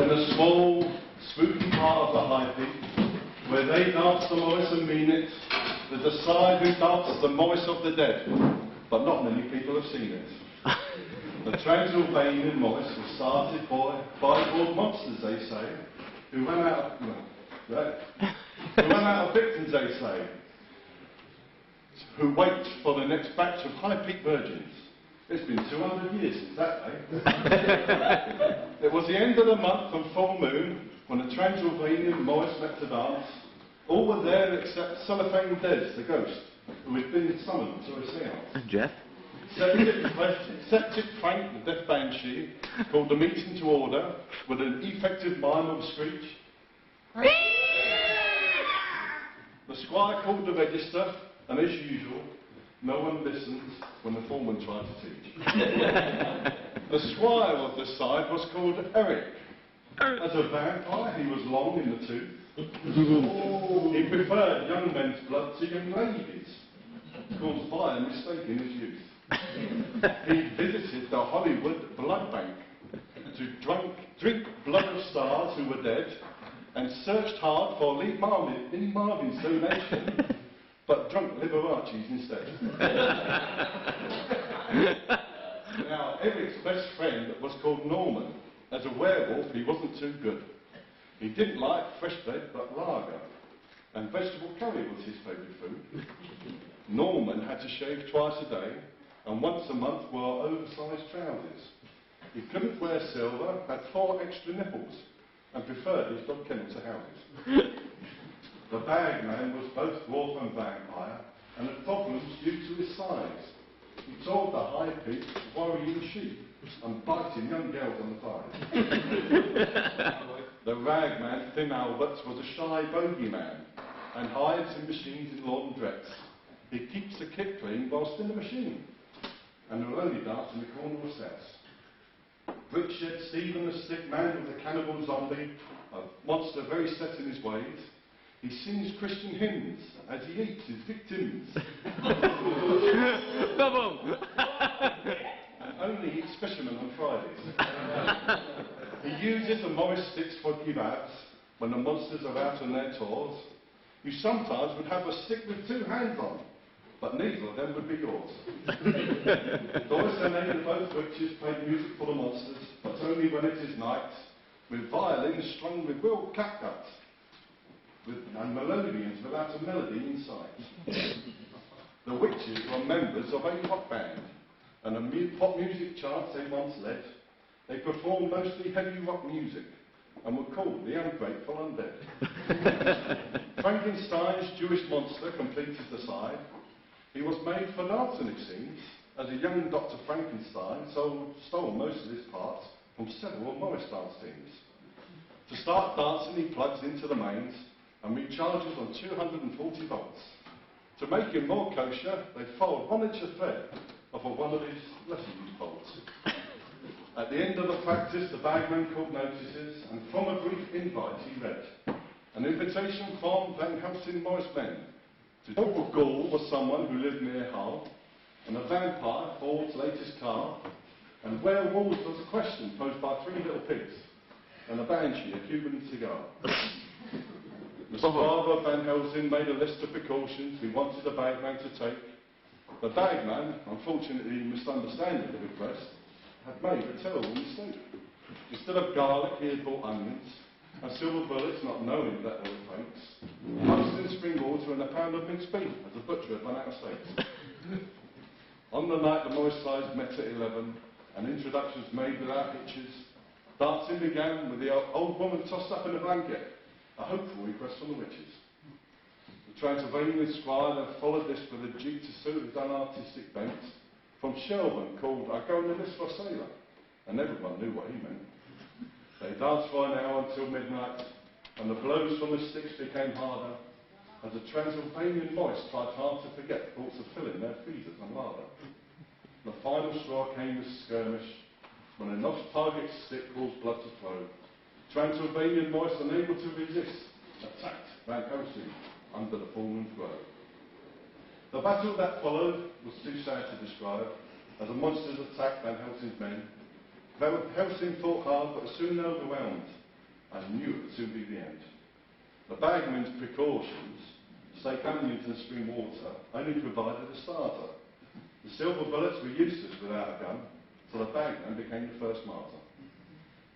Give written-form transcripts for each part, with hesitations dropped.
in a small, spooky part of the High Peak, where they dance the Morris and mean it, they decide who dances the Morris of the dead, but not many people have seen it. The Transylvanian Morris was started by old monsters, they say, who ran out of victims, they say, who wait for the next batch of High Peak virgins. It's been 200 years since that day. It was the end of the month and full moon when the Transylvanian Morris met to dance. All were there except Cellophane Des, the ghost, who had been summoned to a séance. Jeff? Septic Frank, the deaf banshee, called the meeting to order with an effective mime of a screech. The squire called the register, and as usual, no one listens when the foreman tried to teach. The squire of the side was called Eric. As a vampire, he was long in the tooth. He preferred young men's blood to young ladies, caused by a mistake in his youth. He visited the Hollywood Blood Bank to drink blood of stars who were dead, and searched hard for Lee Marvin's donation, but drunk Liberace's instead. Now, Eric's best friend was called Norman. As a werewolf, he wasn't too good. He didn't like fresh bread, but lager, and vegetable curry was his favourite food. Norman had to shave twice a day, and once a month wore oversized trousers. He couldn't wear silver, had 4 extra nipples, and preferred his dog kennel to houses. The bagman was both dwarf and vampire, and had problems due to his size. He told the High Peak worrying sheep and biting young girls on the thighs. The ragman, Thin Albert, was a shy bogeyman, and hides in machines in laundrettes. He keeps the kit clean whilst in the machine, and will only dance in the corner of sets. Brickshed Stephen the Stick Man was a cannibal zombie, a monster very set in his ways. He sings Christian hymns as he eats his victims. And only eats fishermen on Fridays. He uses the Morris sticks for kebabs when the monsters are out on their tours. You sometimes would have a stick with 2 hands on, but neither of them would be yours. Doris and Amy, both witches, played music for the monsters, but only when it is night, with violins strung with real catguts, and melodians without a melody in sight. The witches were members of a rock band, and the pop music charts they once led. They performed mostly heavy rock music, and were called the Ungrateful Undead. Frankenstein's Jewish monster completed the side. He was made for dancing, it seems, as a young Dr. Frankenstein stole most of his parts from several Morris dance teams. To start dancing, he plugs into the mains and recharges on 240 volts. To make him more kosher, they fold 1 inch of thread off of one of his lesser used bolts. At the end of the practice, the bagman called notices, and from a brief invite he read, an invitation from Van Helsing Morris men. To Dr. Gall was someone who lived near Hull, and a vampire, Ford's latest car, and werewolves was a question posed by 3 little pigs, and a banshee, a Cuban cigar. The survivor Van Helsing made a list of precautions he wanted the bagman to take. The bagman, unfortunately misunderstanding the request, had made a terrible mistake. Instead of garlic, he had bought onions, and silver bullets, not knowing that they were fakes, mustard, spring water, and a pound of minced beef, as the butcher had run out of steaks. On the night the Morris sides met at 11, and introductions made without hitches, dancing began with the old woman tossed up in a blanket, a hopeful request from the witches. The Transylvanian squire then followed this with a jig to suit his unartistic bent, from Shelburne called I Go on the List for a Sailor, and everyone knew what he meant. They danced for an hour until midnight, and the blows from the sticks became harder, as the Transylvanian Morris tried hard to forget thoughts of filling their freezers and larder. The final straw came with skirmish, when a off target stick caused blood to flow. Transylvanian Morris, unable to resist, attacked Van Helsing under the foreman's grove. The battle that followed was too sad to describe, as the monsters attacked Van Helsing's men. Van Helsing fought hard, but was soon overwhelmed, and knew it would soon be the end. The bagman's precautions, stake onions and spring water, only provided a starter. The silver bullets were useless without a gun, so the bagman became the first martyr.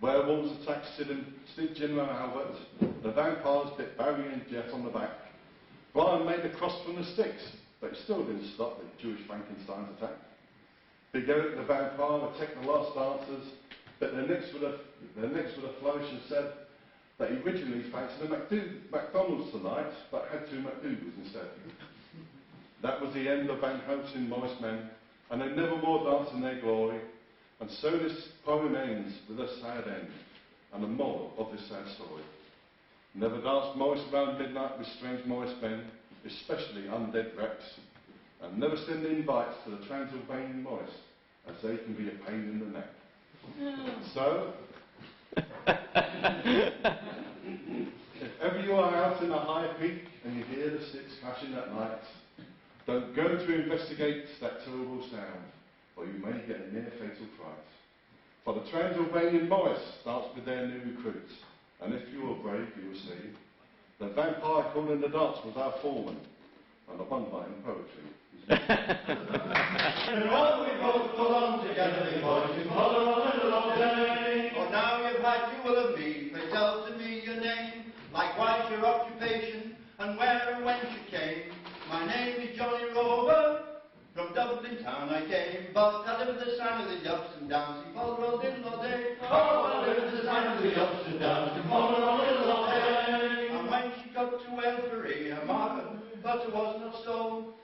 Werewolves attacked Sid, Jim and Albert. The vampires bit Barry and Jeff on the back. Brian made a cross from the sticks, but it still didn't stop the Jewish Frankenstein's attack. Big Eric the vampire attacked the last dancers, but their necks with a flourish and said that he originally fancied a McDonald's tonight, but had 2 McDougalls instead. That was the end of Van Helsing Morris men, and they never more danced in their glory. And so this poem ends with a sad end, and the moral of this sad story. Never danced Morris around midnight with strange Morris men, especially undead wrecks, and never send invites to the Transylvanian Morris, as they can be a pain in the neck. So, if ever you are out in a high peak and you hear the sticks clashing at night, don't go to investigate that terrible sound, or you may get a near fatal fright. For the Transylvanian Morris danced with their new recruits, and if you are brave, you will see the vampire calling the dance was our foreman, and the one-line poetry is And all we both belong together, we boys, we follow on a long day. Oh, now you've had your will of me, pray tell to me your name, likewise your occupation, and where and whence you came. My name is Johnny Rover, from Dublin town I came, but I live the sign of the ups and downs, he followed all in all day. Oh, I live the sign of the ups and downs, he followed all in all day. And when she got to Aylesbury, her market, but it was not so.